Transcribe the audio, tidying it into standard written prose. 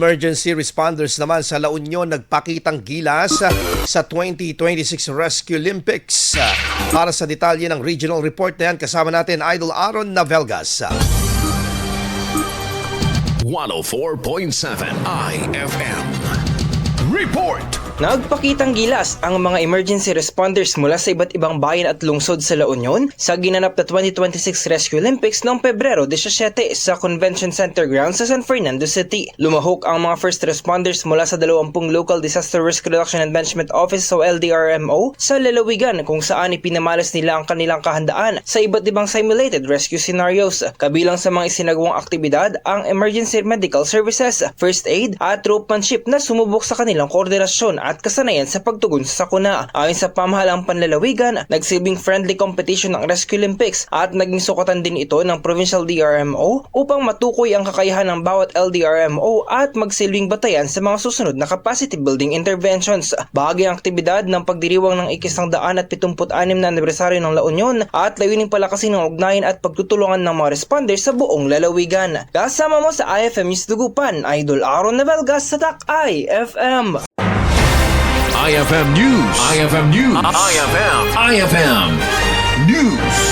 Emergency responders naman sa La Union nagpakitang gilas sa 2026 Rescue Olympics. Para sa detalye ng regional report na yan, kasama natin Idol Aaron Navelgas. 104.7 IFM Report. Nagpakitang gilas ang mga emergency responders mula sa iba't ibang bayan at lungsod sa La Union sa ginanap na 2026 Rescue Olympics noong Pebrero 17 sa Convention Center Grounds sa San Fernando City. Lumahok ang mga first responders mula sa 20 Local Disaster Risk Reduction and Management Office o LDRMO sa lalawigan kung saan ipinamalas nila ang kanilang kahandaan sa iba't ibang simulated rescue scenarios. Kabilang sa mga isinagawang aktibidad ang emergency medical services, first aid at ropemanship na sumubok sa kanilang koordinasyon at kasanayan sa pagtugon sa sakuna. Ayon sa pamahalaang panlalawigan, nagsilbing friendly competition ng Rescue Olympics at naging sukatan din ito ng Provincial DRMO upang matukoy ang kakayahan ng bawat LDRMO at magsilbing batayan sa mga susunod na capacity building interventions. Bahagi ang aktibidad ng pagdiriwang ng ika-176 na anibersaryo ng La Union at layuning palakasin ng ugnayan at pagtutulungan ng mga responders sa buong lalawigan. Kasama mo sa IFM News Dugupan, Idol Aaron Navelgas sa TAC IFM. IFM News. IFM News. IFM News.